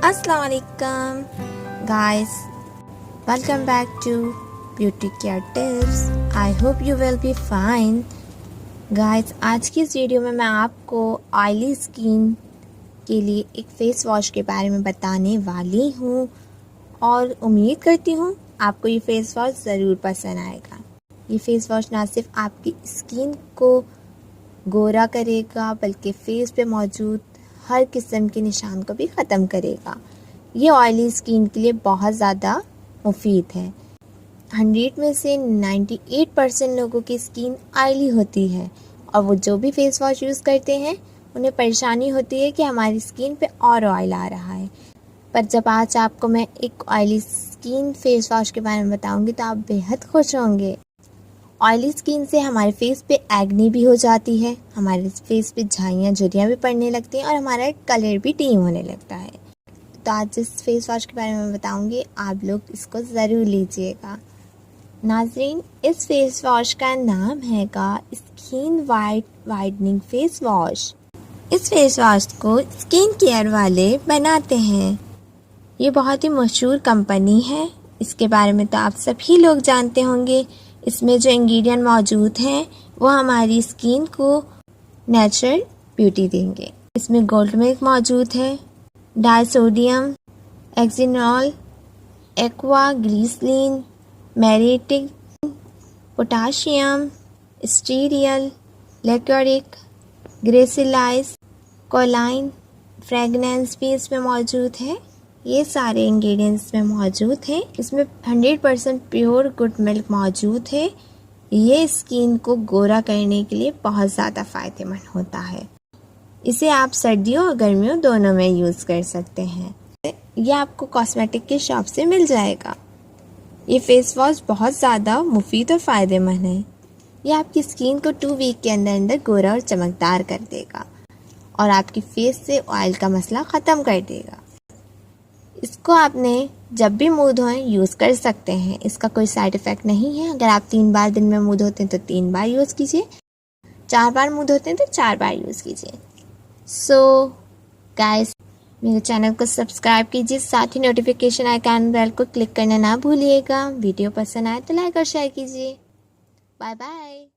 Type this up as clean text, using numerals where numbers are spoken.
Assalamualaikum guys, welcome back to Beauty Care Tips. I hope you will be fine. Guys, आज की इस video में मैं आपको ऑयली स्किन के लिए एक फेस वॉश के बारे में बताने वाली हूँ और उम्मीद करती हूँ आपको ये फेस वॉश ज़रूर पसंद आएगा। ये फेस वॉश ना सिर्फ आपकी स्किन को गोरा करेगा बल्कि फेस पे मौजूद हर किस्म के निशान को भी ख़त्म करेगा। ये ऑयली स्किन के लिए बहुत ज़्यादा मुफीद है। 100 में से 98% लोगों की स्किन ऑयली होती है और वो जो भी फेस वॉश यूज़ करते हैं उन्हें परेशानी होती है कि हमारी स्किन पे और ऑयल आ रहा है। पर जब आज आपको मैं एक ऑयली स्किन फेस वॉश के बारे में बताऊंगी तो आप बेहद खुश होंगे। ऑयली स्किन से हमारे फेस पे एक्ने भी हो जाती है, हमारे फेस पे झाइयाँ झुर्रियाँ भी पड़ने लगती हैं और हमारा कलर भी डीम होने लगता है। तो आज जिस फेस वॉश के बारे में बताऊंगी आप लोग इसको ज़रूर लीजिएगा। नाज़रीन, इस फेस वॉश का नाम हैगा स्किन वाइटनिंग फेस वॉश। इस फेस वॉश को स्किन केयर वाले बनाते हैं। ये बहुत ही मशहूर कंपनी है, इसके बारे में तो आप सभी लोग जानते होंगे। इसमें जो इंग्रेडिएंट मौजूद हैं वो हमारी स्किन को नेचुरल ब्यूटी देंगे। इसमें गोल्ड मिल्क मौजूद है, डाइसोडियम, एक्जिनॉल, aqua glycerine, myristic, potassium, stearyl, लेक्योरिक, ग्रेसिलाइज, कोलाइन, फ्रेगनेंस भी इसमें मौजूद है। ये सारे इंग्रेडिएंट्स में मौजूद हैं। इसमें 100% प्योर गुड मिल्क मौजूद है। ये स्किन को गोरा करने के लिए बहुत ज़्यादा फ़ायदेमंद होता है। इसे आप सर्दियों और गर्मियों दोनों में यूज़ कर सकते हैं। यह आपको कॉस्मेटिक के शॉप से मिल जाएगा। ये फेस वॉश बहुत ज़्यादा मुफीद और फ़ायदेमंद है। यह आपकी स्किन को 2 वीक के अंदर अंदर गोरा और चमकदार कर देगा और आपकी फेस से ऑयल का मसला ख़त्म कर देगा। इसको आपने जब भी मुँह धोएं यूज़ कर सकते हैं। इसका कोई साइड इफ़ेक्ट नहीं है। अगर आप 3 बार दिन में मुँह धोते हैं तो 3 बार यूज़ कीजिए, 4 बार मुँह धोते हैं तो 4 बार यूज़ कीजिए। सो गाइस, मेरे चैनल को सब्सक्राइब कीजिए, साथ ही नोटिफिकेशन आइकन बेल को क्लिक करना ना भूलिएगा। वीडियो पसंद आए तो लाइक और शेयर कीजिए। Bye bye.